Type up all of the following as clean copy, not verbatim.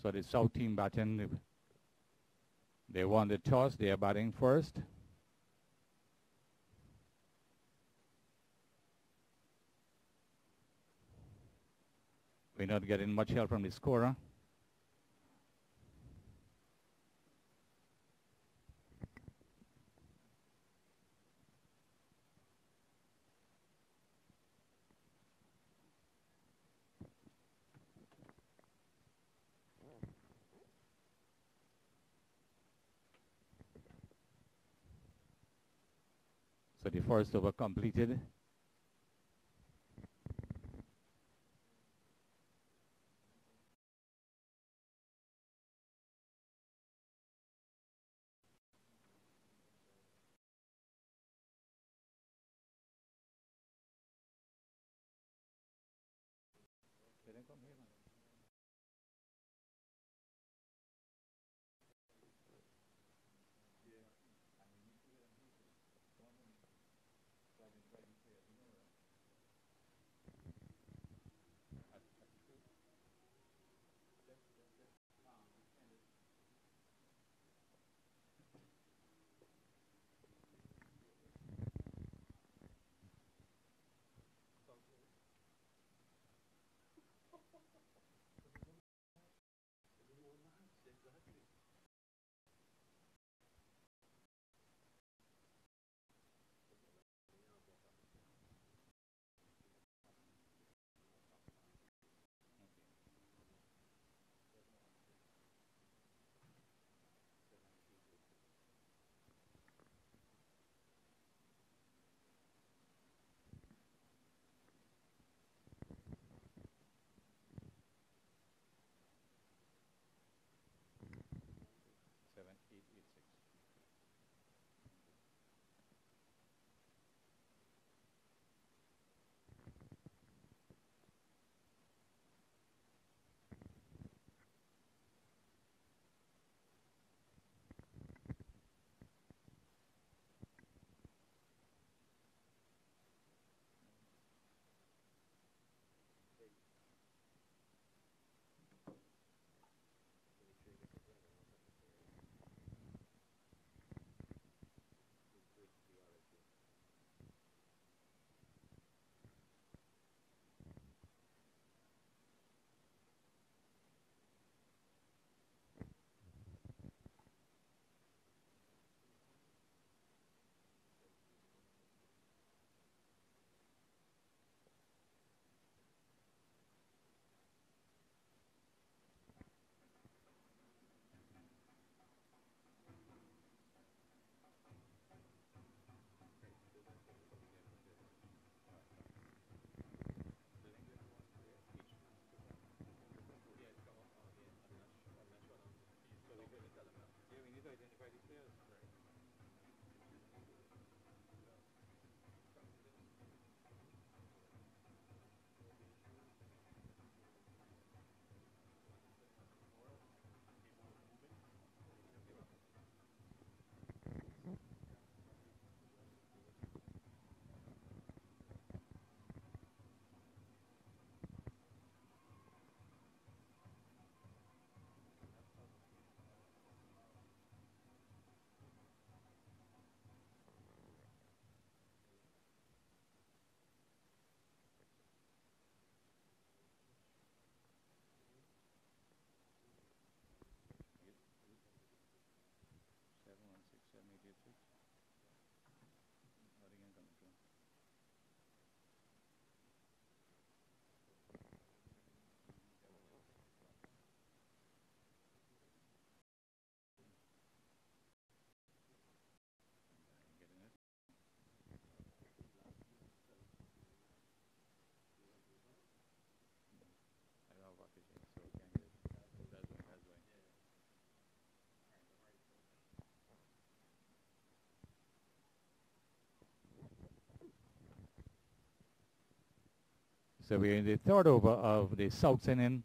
So the South team batting, they won the toss, they are batting first. We're not getting much help from the scorer. So the first over completed. So we're in the third over of the South inning.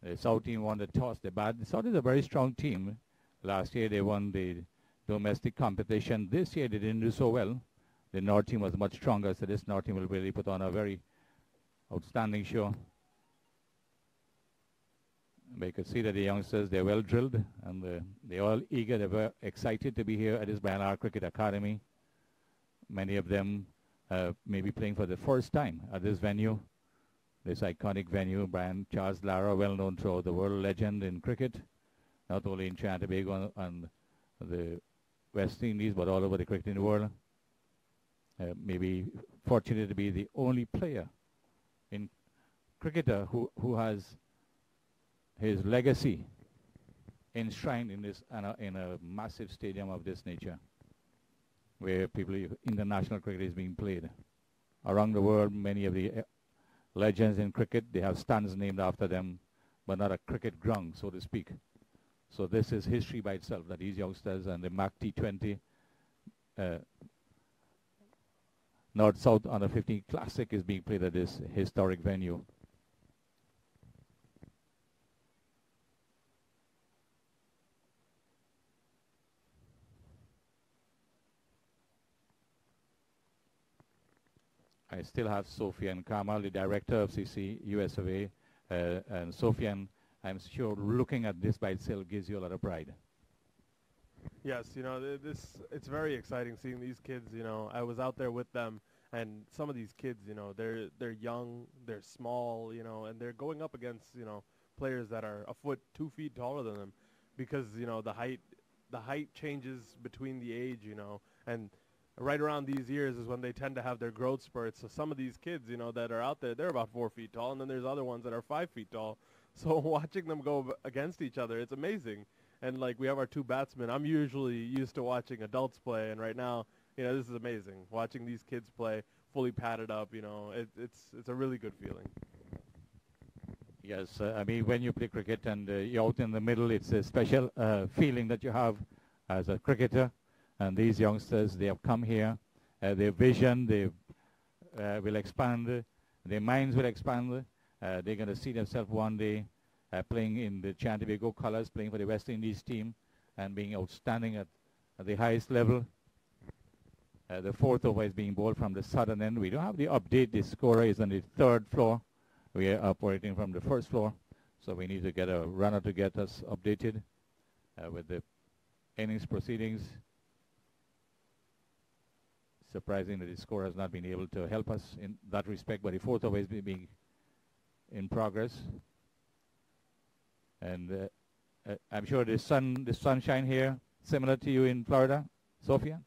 The South team won the toss. The South is a very strong team. Last year they won the domestic competition. This year they didn't do so well. The North team was much stronger, so this North team will really put on a very outstanding show. We could see that the youngsters, they're well drilled, and they're all eager, they're very excited to be here at this Brian Lara Cricket Academy. Many of them may be playing for the first time at this venue, this iconic venue. Brian Charles Lara, well known throughout the world, legend in cricket, not only in Trinidad and Tobago and the West Indies, but all over the cricket in the world. Maybe fortunate to be the only player in cricketer who has his legacy enshrined in this in a massive stadium of this nature, where international cricket is being played around the world. Many of the legends in cricket, they have stands named after them, but not a cricket ground, so to speak. So this is history by itself, that these youngsters and the MAQ T10 North-South Under 15 Classic is being played at this historic venue. I still have Sofian Kamal, the director of CCUSA, and Sofian, I'm sure looking at this by itself gives you a lot of pride. Yes, you know, it's very exciting seeing these kids. You know, I was out there with them, and some of these kids, you know, they're young, they're small, you know, and they're going up against, you know, players that are a foot, 2 feet taller than them, because, you know, the height changes between the age, you know, and right around these years is when they tend to have their growth spurts. So some of these kids, you know, that are out there, they're about 4 feet tall, and then there's other ones that are 5 feet tall. So watching them go against each other, it's amazing. And, like, we have our two batsmen. I'm usually used to watching adults play, and right now, you know, this is amazing. Watching these kids play fully padded up, you know, it's a really good feeling. Yes, I mean, when you play cricket and you're out in the middle, it's a special feeling that you have as a cricketer. And these youngsters, they have come here. Their vision, they will expand. Their minds will expand. They're going to see themselves one day playing in the Trinidad and Tobago colors, playing for the West Indies team, and being outstanding at the highest level. The fourth over is being bowled from the southern end. We don't have the update. The scorer is on the third floor. We are operating from the first floor. So we need to get a runner to get us updated with the innings proceedings. Surprising that the scorer has not been able to help us in that respect, but the fourth over is being in progress. And I'm sure the sunshine here, similar to you in Florida, Sophia?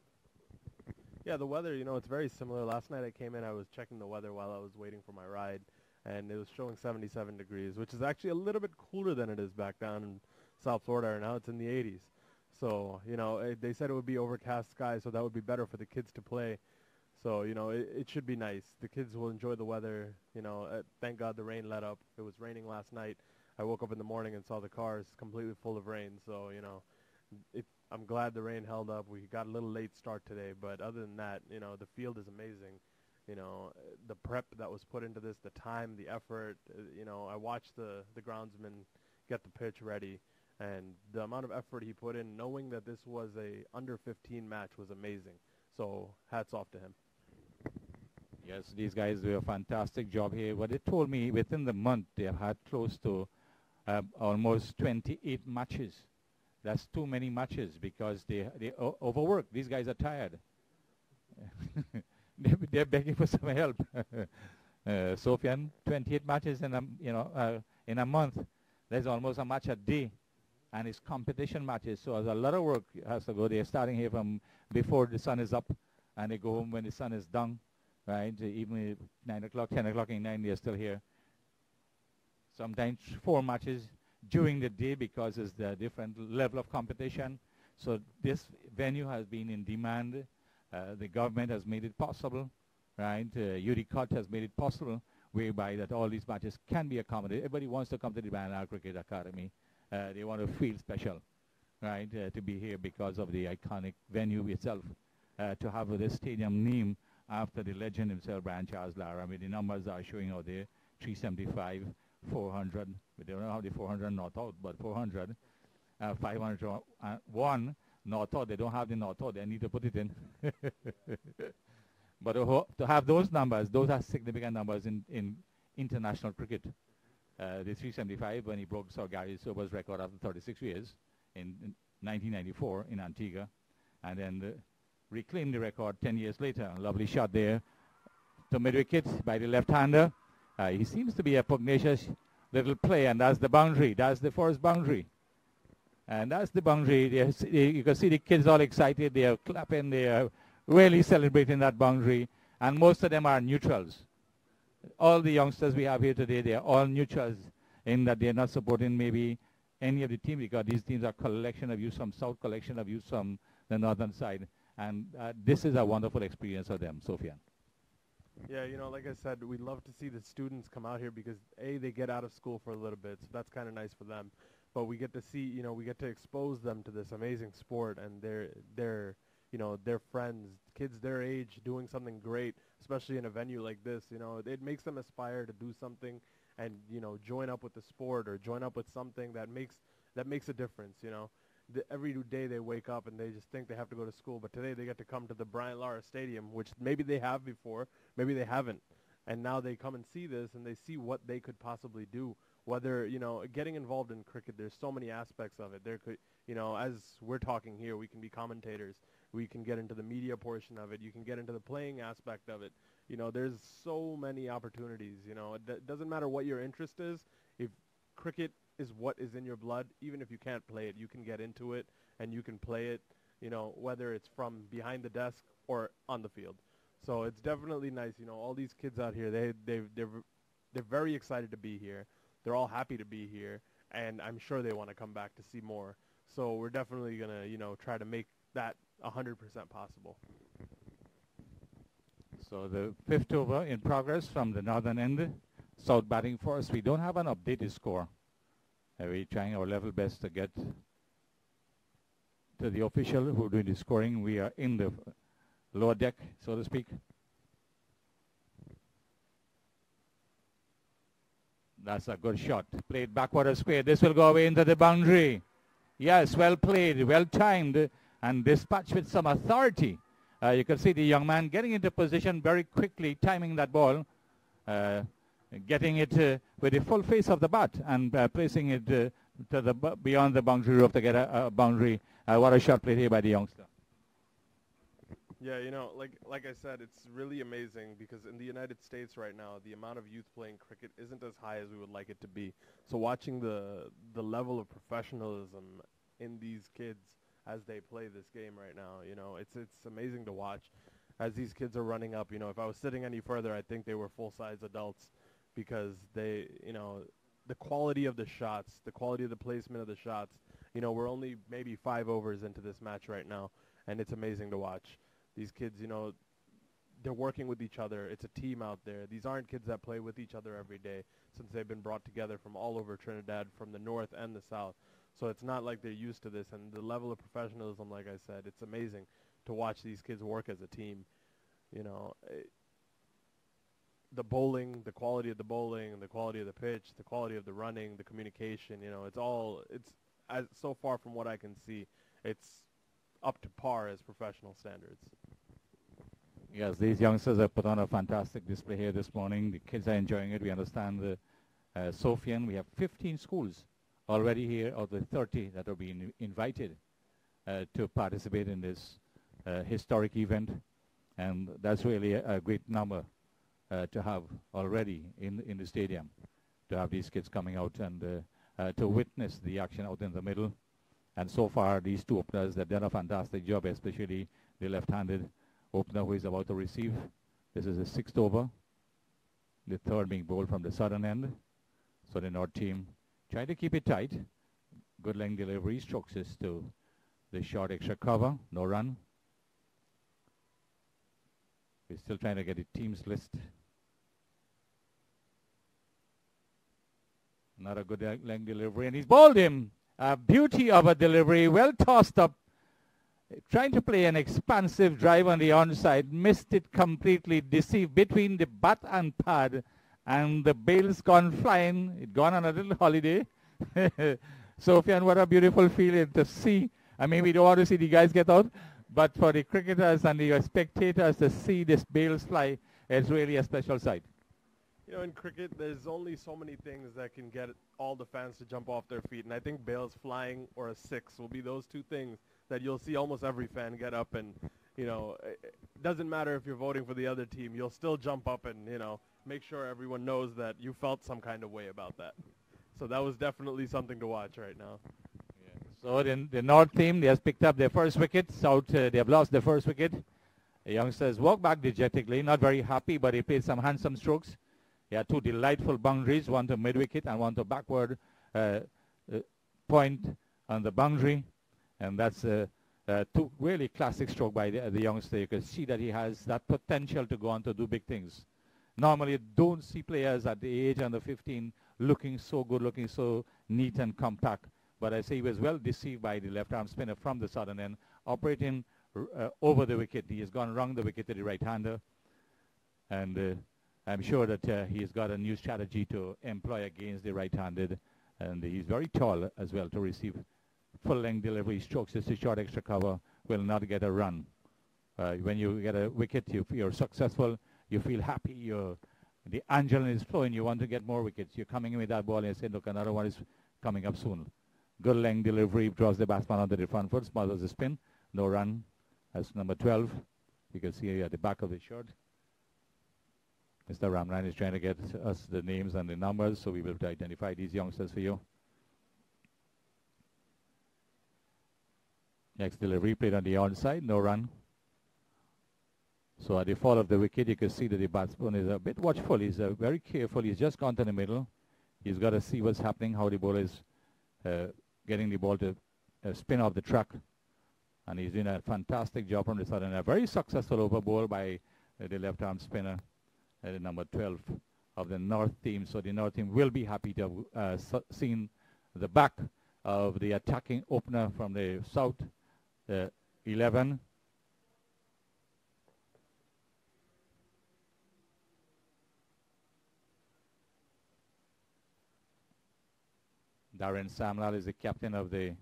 Yeah, the weather, you know, it's very similar. Last night I came in, I was checking the weather while I was waiting for my ride, and it was showing 77 degrees, which is actually a little bit cooler than it is back down in South Florida, and now it's in the 80s. So, you know, they said it would be overcast skies, so that would be better for the kids to play. So, you know, it should be nice. The kids will enjoy the weather. You know, thank God the rain let up. It was raining last night. I woke up in the morning and saw the cars completely full of rain. So, you know, I'm glad the rain held up. We got a little late start today, but other than that, you know, the field is amazing. You know, the prep that was put into this, the time, the effort, you know, I watched the groundsman get the pitch ready, and the amount of effort he put in, knowing that this was a under 15 match, was amazing. So hats off to him. Yes, these guys do a fantastic job here. What they told me, within the month, they have had close to almost 28 matches. That's too many matches because they overwork. These guys are tired. They're begging for some help. Sofian, 28 matches in a month. There's almost a match a day, and it's competition matches. So there's a lot of work has to go. They're starting here from before the sun is up, and they go home when the sun is down. Right, even 9 o'clock, 10 o'clock in the night, they're still here. Sometimes 4 matches during the day because it's the different level of competition. So this venue has been in demand. The government has made it possible, right? UDCOT has made it possible, whereby that all these matches can be accommodated. Everybody wants to come to the Brian Lara Cricket Academy. They want to feel special, right, to be here because of the iconic venue itself, to have this stadium name after the legend himself, Brian Charles Lara. I mean, the numbers are showing out there. 375, 400. We don't know how the 400 not out, but 400, 500, 1 not out. They don't have the not out. They need to put it in. But to have those numbers, those are significant numbers in international cricket. The 375, when he broke Sir Gary Sober's record after 36 years in 1994 in Antigua, and then reclaimed the record 10 years later. A lovely shot there to mid-wicket by the left-hander. He seems to be a pugnacious little play, and that's the boundary. That's the first boundary. And that's the boundary. You can see the kids all excited. They are clapping. They are really celebrating that boundary. And most of them are neutrals. All the youngsters we have here today, they are all neutrals in that they are not supporting maybe any of the team, because these teams are collection of youth from South, collection of youth from the northern side. And this is a wonderful experience for them, Sofian. Yeah, you know, like I said, we love to see the students come out here because, A, they get out of school for a little bit, so that's kind of nice for them. But we get to see, you know, we get to expose them to this amazing sport, and they're you know, their friends, kids their age doing something great, especially in a venue like this. You know, it makes them aspire to do something and, you know, join up with the sport or join up with something that makes a difference, you know. Every day they wake up and they just think they have to go to school, but today they get to come to the Bryant Lara Stadium, which maybe they have before, maybe they haven't. And now they come and see this and they see what they could possibly do. Whether, you know, getting involved in cricket, there's so many aspects of it. There could, you know, as we're talking here, we can be commentators. We can get into the media portion of it. You can get into the playing aspect of it. You know, there's so many opportunities, you know. It doesn't matter what your interest is. If cricket is what is in your blood, even if you can't play it, you can get into it and you can play it, you know, whether it's from behind the desk or on the field. So it's definitely nice, you know, all these kids out here, they're very excited to be here. They're all happy to be here, and I'm sure they want to come back to see more. So we're definitely going to, you know, try to make that 100% possible. So the fifth over in progress from the northern end. South batting first. We don't have an updated score. We're trying our level best to get to the official who are doing the scoring. We are in the lower deck, so to speak. That's a good shot. Played backward a square. This will go away into the boundary. Yes, well played, well timed, and dispatched with some authority. You can see the young man getting into position very quickly, timing that ball, getting it with the full face of the bat and placing it to the beyond the boundary rope to get a boundary. What a shot played here by the youngster. Yeah, you know, like I said, it's really amazing because in the United States right now, the amount of youth playing cricket isn't as high as we would like it to be. So watching the level of professionalism in these kids as they play this game right now, you know, it's amazing to watch as these kids are running up. You know, if I was sitting any further, I think they were full-size adults because they, you know, the quality of the shots, the quality of the placement of the shots, you know, we're only maybe 5 overs into this match right now, and it's amazing to watch. These kids, you know, they're working with each other. It's a team out there. These aren't kids that play with each other every day since they've been brought together from all over Trinidad, from the north and the south. So it's not like they're used to this. And the level of professionalism, like I said, it's amazing to watch these kids work as a team. You know, the bowling, the quality of the bowling, the quality of the pitch, the quality of the running, the communication, you know, so far from what I can see, it's up to par as professional standards. Yes, these youngsters have put on a fantastic display here this morning. The kids are enjoying it. We understand the Sofian. We have 15 schools already here out of the 30 that are being invited to participate in this historic event. And that's really a great number to have already in the stadium, to have these kids coming out and to witness the action out in the middle. And so far, these two openers, they've done a fantastic job, especially the left-handed opener who is about to receive. This is the 6th over, the 3rd being bowled from the southern end. So the north team trying to keep it tight. Good length delivery, strokes this to the short extra cover, no run. We're still trying to get the team's list. Not a good length delivery, and he's bowled him. A beauty of a delivery, well tossed up. Trying to play an expansive drive on the onside, missed it completely, deceived between the bat and pad, And the bail's gone flying. It gone on a little holiday. Sofian, what a beautiful feeling to see. I mean, we don't want to see the guys get out, but for the cricketers and the spectators to see this bails fly, it's really a special sight. You know, in cricket, there's only so many things that can get all the fans to jump off their feet, and I think bails flying or a six will be those two things that you'll see almost every fan get up and, you know, it doesn't matter if you're voting for the other team, you'll still jump up and, you know, make sure everyone knows that you felt some kind of way about that. So that was definitely something to watch right now. Yeah. So the North team, they have picked up their first wicket. South, they have lost their first wicket. The youngsters walk back dejectedly, not very happy, but they played some handsome strokes. They had two delightful boundaries, one to mid-wicket and one to backward point on the boundary. And that's two really classic stroke by the youngster. You can see that he has that potential to go on to do big things. Normally, you don't see players at the age under 15 looking so good, looking so neat and compact. But I say he was well deceived by the left-arm spinner from the southern end, operating over the wicket. He has gone around the wicket to the right-hander. And I'm sure that he's got a new strategy to employ against the right-handed. And he's very tall as well to receive full-length delivery strokes. Just a short extra cover will not get a run. When you get a wicket, you're successful. You feel happy. The adrenaline is flowing. You want to get more wickets. You're coming in with that ball and you say, look, another one is coming up soon. Good length delivery, draws the batsman onto the front foot, smothers the spin. No run. That's number 12. You can see at the back of the shirt. Mr. Ramlan is trying to get us the names and the numbers, so we will identify these youngsters for you. Next delivery played on the onside, no run. So at the fall of the wicket, you can see that the batsman is a bit watchful. He's very careful. He's just gone to the middle. He's got to see what's happening, how the bowler is getting the ball to spin off the track. And he's doing a fantastic job from the southern. A very successful over ball by the left-arm spinner, number 12 of the North team. So the North team will be happy to have seen the back of the attacking opener from the South 11. Darren Samlal is the captain of the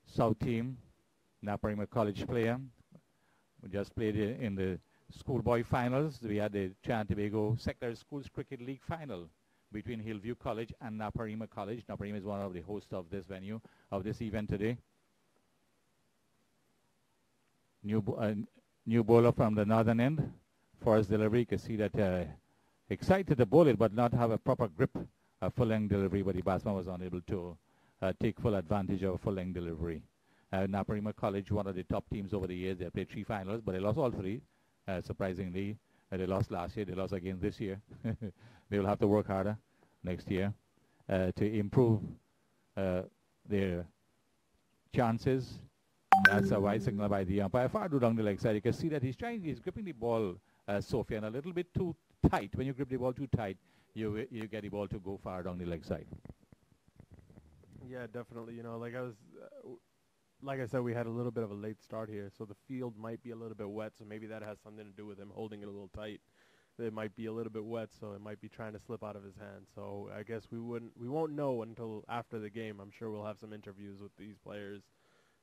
South team, Naparima College player. We just played in the schoolboy finals. We had the Trinidad and Tobago Secondary Schools Cricket League final between Hillview College and Naparima College. Naparima is one of the hosts of this venue, of this event today. New bowler from the northern end. Forrest delivery, you can see that excited to bowl it, but not have a proper grip. A full-length delivery, but the batsman was unable to take full advantage of a full-length delivery. Naparima College, one of the top teams over the years. They played 3 finals, but they lost all 3. Surprisingly, they lost last year. They lost again this year. They will have to work harder next year to improve their chances. That's a wide signal by the umpire. Far too down the leg side. You can see that he's gripping the ball, Sofian, a little bit too tight. When you grip the ball too tight, you get the ball to go far down the leg side. Yeah, definitely. You know, like I said, we had a little bit of a late start here, so the field might be a little bit wet, so maybe that has something to do with him holding it a little tight. It might be a little bit wet, so it might be trying to slip out of his hand. So I guess we won't know until after the game. I'm sure we'll have some interviews with these players,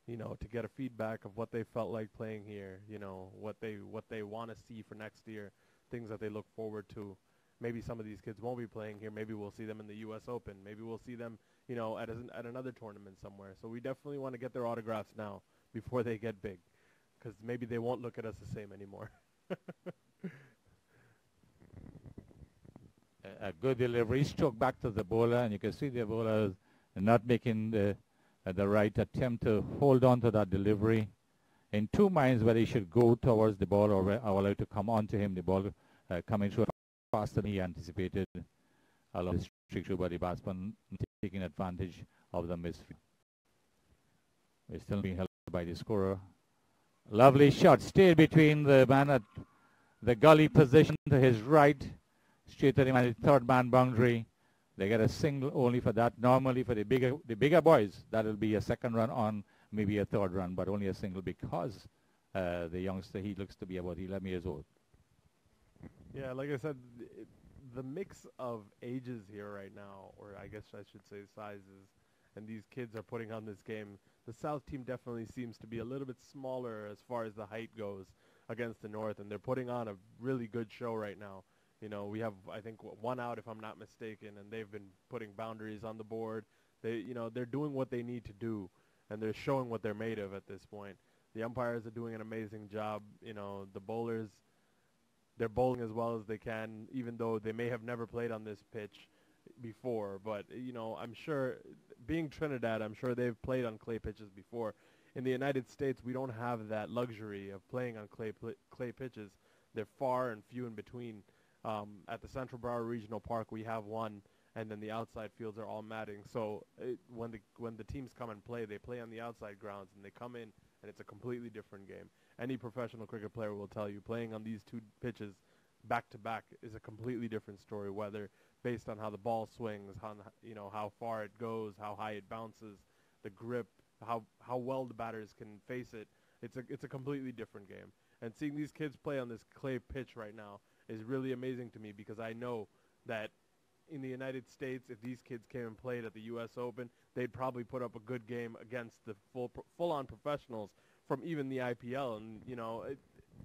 you know, to get a feedback of what they felt like playing here, you know, what they want to see for next year, things that they look forward to. Maybe some of these kids won't be playing here. Maybe we'll see them in the U.S. Open. Maybe we'll see them, you know, at another tournament somewhere. So we definitely want to get their autographs now before they get big, because maybe they won't look at us the same anymore. A good delivery, stroke back to the bowler, and you can see the bowler not making the right attempt to hold on to that delivery. In 2 minds whether he should go towards the ball or allow it to come onto him, the ball coming through faster than he anticipated. A lot of strict by the batsman taking advantage of the misfield. We're still being held by the scorer. Lovely shot, stayed between the man at the gully position to his right, straight to the man at the third man boundary. They get a single only for that. Normally for the bigger boys, that'll be a second run on, maybe a third run, but only a single because the youngster, he looks to be about 11 years old. Yeah, like I said, the mix of ages here right now, or I guess I should say sizes, and these kids are putting on this game. The South team definitely seems to be a little bit smaller as far as the height goes against the North, and they're putting on a really good show right now. You know, we have, I think, one out if I'm not mistaken, and they've been putting boundaries on the board. They're doing what they need to do, and they're showing what they're made of at this point. The umpires are doing an amazing job. You know, the bowlers, they're bowling as well as they can, even though they may have never played on this pitch before. But, you know, I'm sure, being Trinidad, I'm sure they've played on clay pitches before. In the United States, we don't have that luxury of playing on clay pitches. They're far and few in between. At the Central Broward Regional Park, we have one, and then the outside fields are all matting. So when the teams come and play, they play on the outside grounds, and they come in, and it's a completely different game. Any professional cricket player will tell you playing on these two pitches back-to-back is a completely different story, whether based on how the ball swings, how far it goes, how high it bounces, the grip, how well the batters can face it. It's a completely different game. And seeing these kids play on this clay pitch right now is really amazing to me, because I know that in the United States, if these kids came and played at the U.S. Open, they'd probably put up a good game against the full-on professionals from even the IPL. And, you know,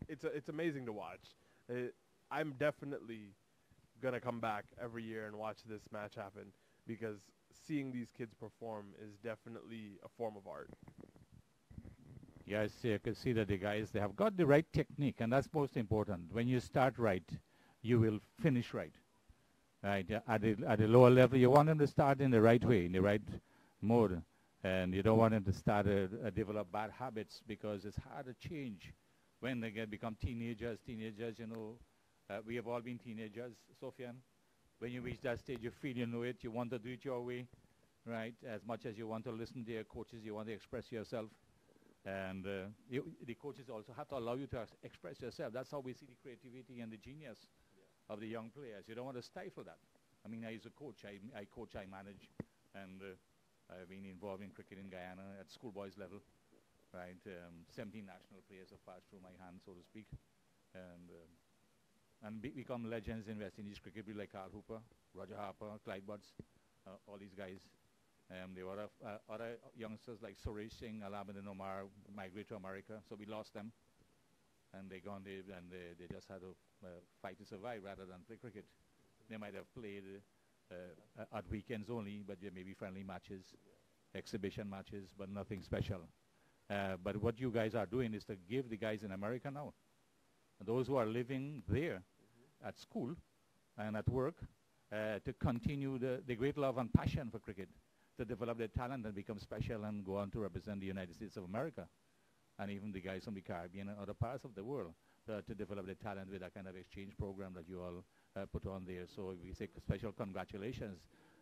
it's amazing to watch. I'm definitely going to come back every year and watch this match happen, because seeing these kids perform is definitely a form of art. Yes, you can see that the guys, they have got the right technique, and that's most important. When you start right, you will finish right. Right, at the lower level, you want them to start in the right way, in the right mode, and you don't want them to start develop bad habits, because it's hard to change when they become teenagers. Teenagers, you know, we have all been teenagers, Sofian. When you reach that stage, you feel you know it, you want to do it your way, right? As much as you want to listen to your coaches, you want to express yourself. And the coaches also have to allow you to express yourself. That's how we see the creativity and the genius of the young players. You don't want to stifle that. I mean, as a coach, I coach, I manage, and I've been involved in cricket in Guyana at schoolboys level, right? 17 national players have passed through my hands, so to speak, and become legends in West Indies cricket, like Carl Hooper, Roger Harper, Clyde Butts, all these guys. There were other youngsters like Suresh Singh, Alamuddin Omar migrate to America, so we lost them. And they just had to fight to survive rather than play cricket. They might have played at weekends only, but there may be friendly matches, exhibition matches, but nothing special. But what you guys are doing is to give the guys in America now, those who are living there at school and at work, to continue the great love and passion for cricket, to develop their talent and become special and go on to represent the United States of America, and even the guys from the Caribbean and other parts of the world, to develop their talent with that kind of exchange program that you all put on there. So we say special congratulations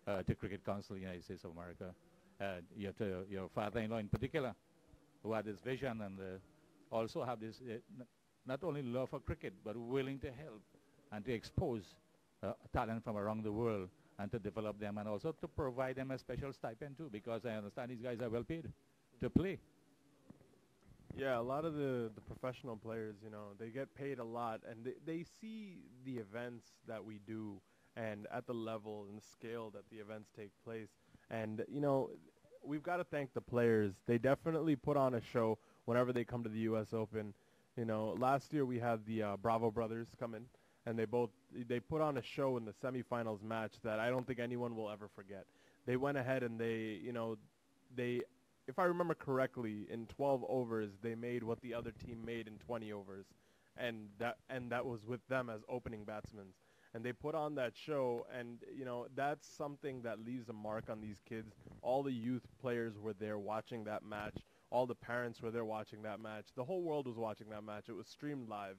to Cricket Council of the United States of America, to your father-in-law in particular, who had this vision and also have this not only love for cricket, but willing to help and to expose talent from around the world and to develop them, and also to provide them a special stipend too, because I understand these guys are well paid to play. Yeah, a lot of the professional players, you know, they get paid a lot, and they see the events that we do and at the level and the scale that the events take place. And, you know, we've got to thank the players. They definitely put on a show whenever they come to the U.S. Open. You know, last year we had the Bravo brothers come in, and they put on a show in the semifinals match that I don't think anyone will ever forget. They went ahead and if I remember correctly, in 12 overs, they made what the other team made in 20 overs. And that was with them as opening batsmen. And they put on that show, and, you know, that's something that leaves a mark on these kids. All the youth players were there watching that match. All the parents were there watching that match. The whole world was watching that match. It was streamed live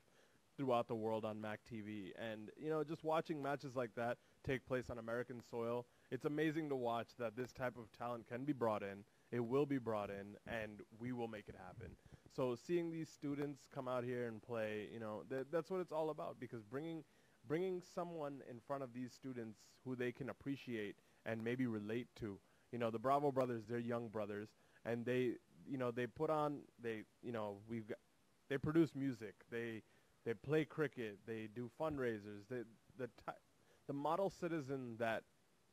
throughout the world on MAQTV. And, you know, just watching matches like that take place on American soil, it's amazing to watch that this type of talent can be brought in. It will be brought in, and we will make it happen. So seeing these students come out here and play, you know, that's what it's all about, because bringing someone in front of these students who they can appreciate and maybe relate to. You know, the Bravo brothers, they're young brothers, and they produce music. They play cricket. They do fundraisers. The the model citizen that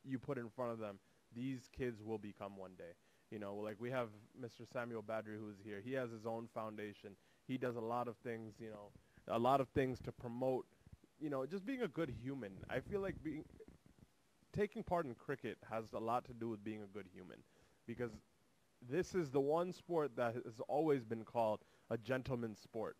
you put in front of them, these kids will become one day. You know, like we have Mr. Samuel Badri who's here. He has his own foundation. He does a lot of things, you know, a lot of things to promote, you know, just being a good human. I feel like taking part in cricket has a lot to do with being a good human, because this is the one sport that has always been called a gentleman's sport.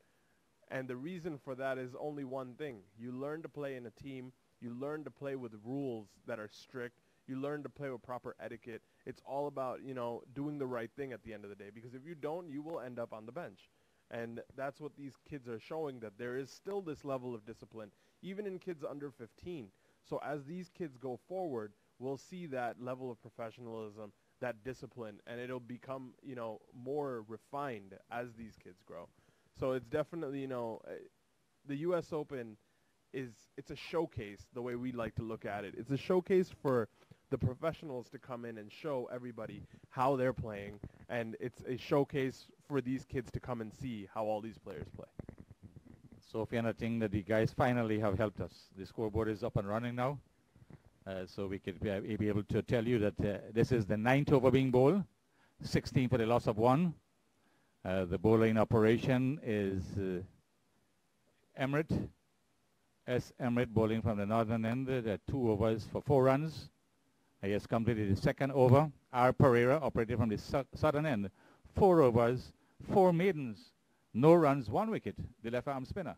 And the reason for that is only one thing. You learn to play in a team. You learn to play with rules that are strict. You learn to play with proper etiquette. It's all about, you know, doing the right thing at the end of the day, because if you don't, you will end up on the bench. And that's what these kids are showing, that there is still this level of discipline, even in kids under 15. So as these kids go forward, we'll see that level of professionalism, that discipline, and it'll become, you know, more refined as these kids grow. So it's definitely, you know, the U.S. Open it's a showcase, the way we like to look at it. It's a showcase for the professionals to come in and show everybody how they're playing, and it's a showcase for these kids to come and see how all these players play. Sophie, I think that the guys finally have helped us. The scoreboard is up and running now, so we could be able to tell you that this is the 9th over being bowled, 16 for the loss of 1. The bowler in operation is Emirates. S. Emirates bowling from the northern end. There are 2 overs for 4 runs. He has completed the 2nd over. R. Pereira operated from the southern end. 4 overs, 4 maidens, no runs, 1 wicket. The left arm spinner.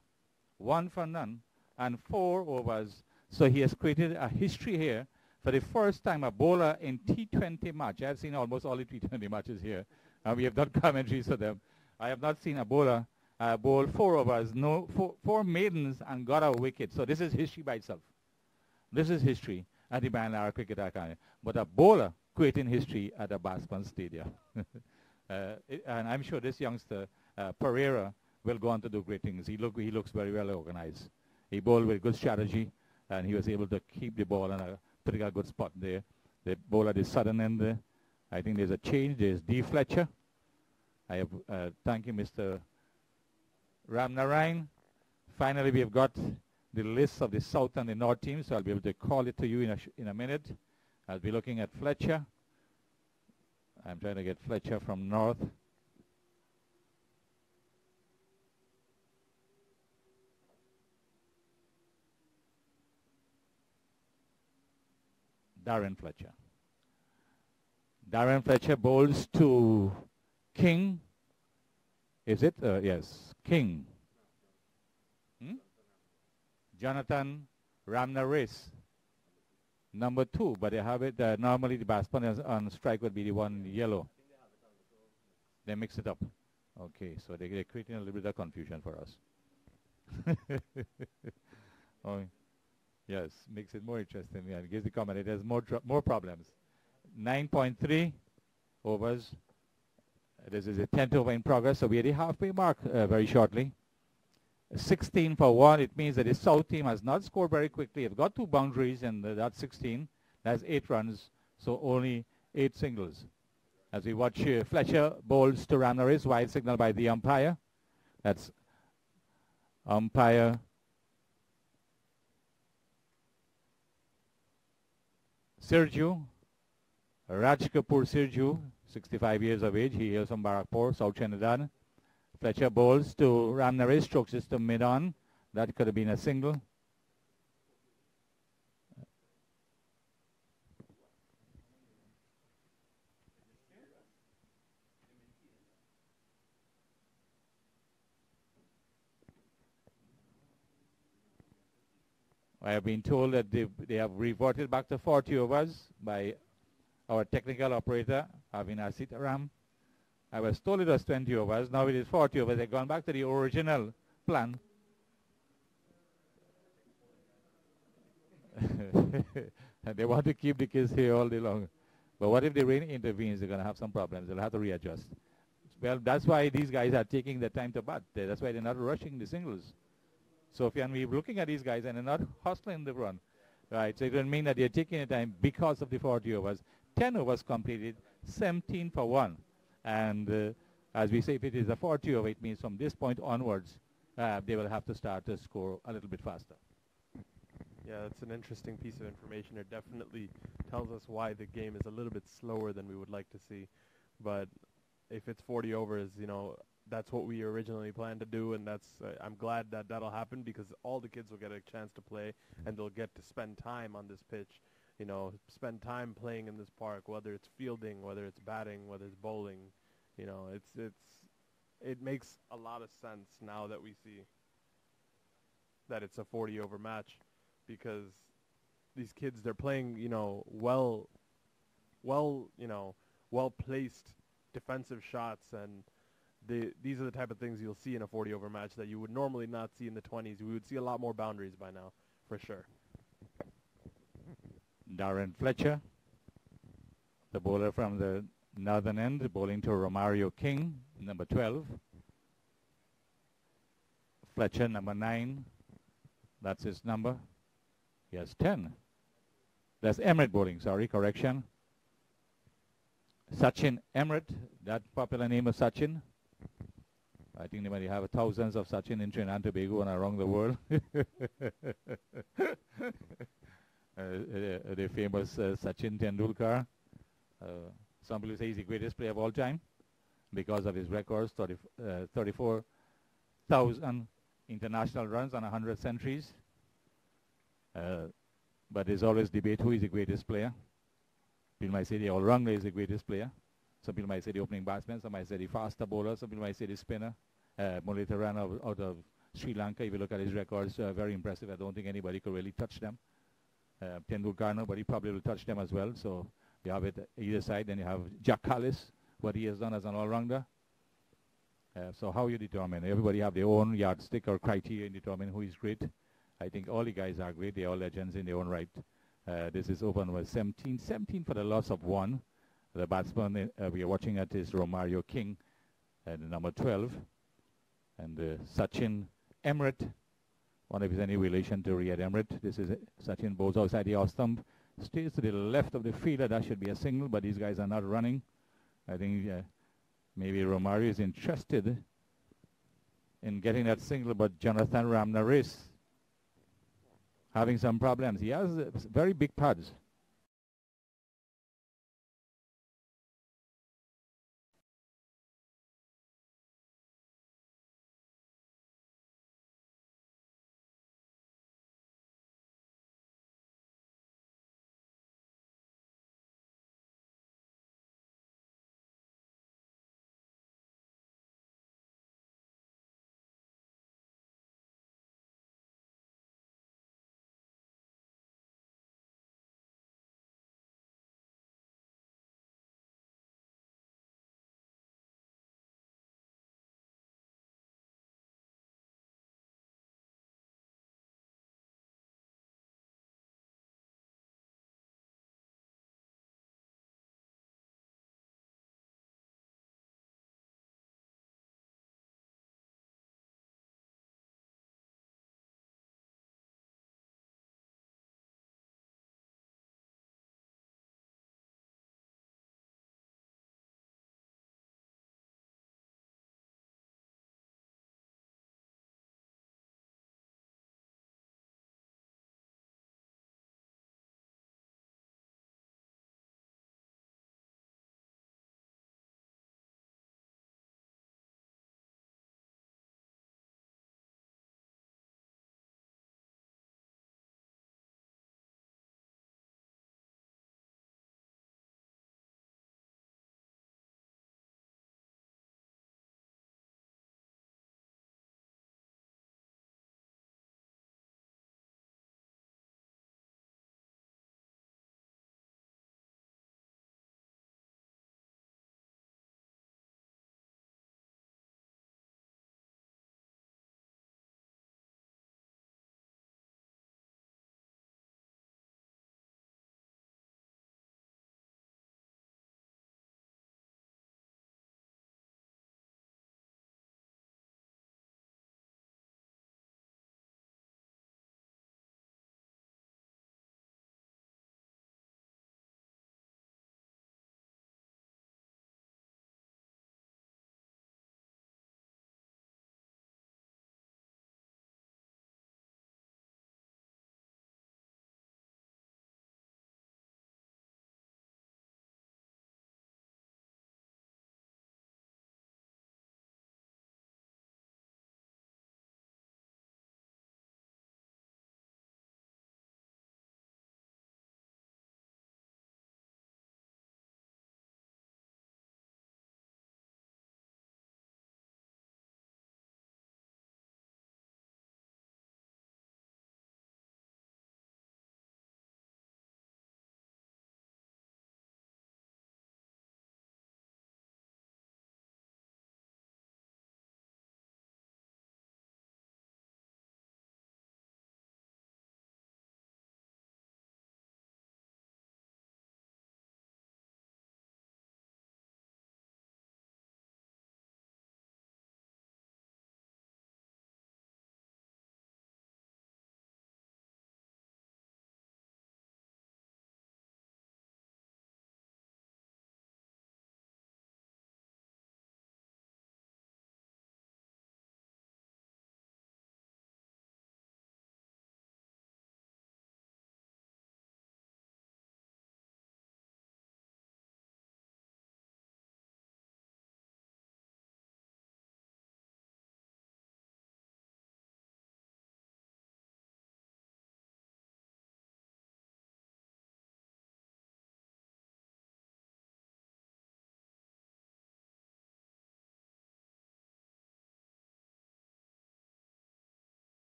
1 for none and 4 overs. So he has created a history here. For the first time, a bowler in T20 match. I've seen almost all the T20 matches here. We have done commentaries for them. I have not seen a bowler bowl 4 overs, four maidens, and got a wicket. So this is history by itself. This is history at the Bangalore Cricket Academy. But a bowler creating history at the Baspan Stadium. And I'm sure this youngster, Pereira, will go on to do great things. He looks very well organized. He bowled with good strategy, and he was able to keep the ball in a particular good spot there. The ball at the southern end there. I think there's a change. There's D. Fletcher. I have thank you, Mr. Ramnarayan. Finally, we have got the list of the South and the North teams, so I'll be able to call it to you in a minute. I'll be looking at Fletcher. I'm trying to get Fletcher from North. Darren Fletcher. Darren Fletcher bowls to King. Is it? Yes, King. Jonathan Ramnaris, number 2, but they have it, normally the batsman on strike would be the one yellow. They mix it up. Okay, so they're creating a little bit of confusion for us. Oh, yes, makes it more interesting. Yeah, it gives the commentators more problems. 9.3 overs. This is a 10th over in progress, so we're at the halfway mark very shortly. 16 for 1. It means that the South team has not scored very quickly. They've got 2 boundaries, and that's 16. That's 8 runs, so only 8 singles. As we watch Fletcher bowls to Ramnaris, wide signal by the umpire. That's umpire Sergio, Raj Kapoor Sergio, 65 years of age. He hails from Barakpur, South Trinidad. Fletcher bowls to Ramnaris, strokes this to mid-on. That could have been a single. I have been told that they have reverted back to 40 overs by our technical operator, Avinash Sitaram. I was told it was 20 overs. Now it is 40 overs. They've gone back to the original plan. They want to keep the kids here all day long. But what if the rain intervenes? They're going to have some problems. They'll have to readjust. Well, that's why these guys are taking the time to bat. That's why they're not rushing the singles. So if we're looking at these guys and they're not hustling the run, right? So it doesn't mean that they're taking the time because of the 40 overs. 10 overs completed, 17 for 1. And as we say, if it is a 40 over, it means from this point onwards, they will have to start to score a little bit faster. Yeah, that's an interesting piece of information. It definitely tells us why the game is a little bit slower than we would like to see. But if it's 40 overs, you know, that's what we originally planned to do, and that's I'm glad that that'll happen because all the kids will get a chance to play, and they'll get to spend time on this pitch, you know, spend time playing in this park, whether it's fielding, whether it's batting, whether it's bowling. You know, it makes a lot of sense now that we see that it's a 40 over match, because these kids, they're playing, you know, well placed defensive shots, and these are the type of things you'll see in a 40 over match that you would normally not see in the 20s. We would see a lot more boundaries by now, for sure. Darren Fletcher, the bowler from the northern end, bowling to Romario King, number 12. Fletcher, number 9. That's his number. He has 10. That's Emirates bowling, sorry, correction. Sachin Emirates, that popular name of Sachin. I think they might have thousands of Sachin in Trinidad and Tobago and around the world. The famous Sachin Tendulkar. Some people say he's the greatest player of all time because of his records, 34,000 international runs on 100 centuries. But there's always debate who is the greatest player. People might say the all-rounder is the greatest player. Some people might say the opening batsman. Some might say the faster bowler. Some people might say the spinner. Mulitaran out of Sri Lanka, if you look at his records, very impressive. I don't think anybody could really touch them. Tendulkar, nobody probably will touch them as well. So you have it either side. Then you have Jack Callis, what he has done as an all-rounder. So how you determine? Everybody have their own yardstick or criteria in determining who is great. I think all the guys are great. They're all legends in their own right. This is over number 17. 17 for the loss of 1. The batsman we are watching at is Romario King, number 12. And Sachin Emirates, wonder if there's any relation to Riyad Emirates. This is Sachin bowls outside the off stump. Stays to the left of the fielder. That should be a single, but these guys are not running. I think maybe Romario is interested in getting that single, but Jonathan Ramnaris having some problems. He has very big pads.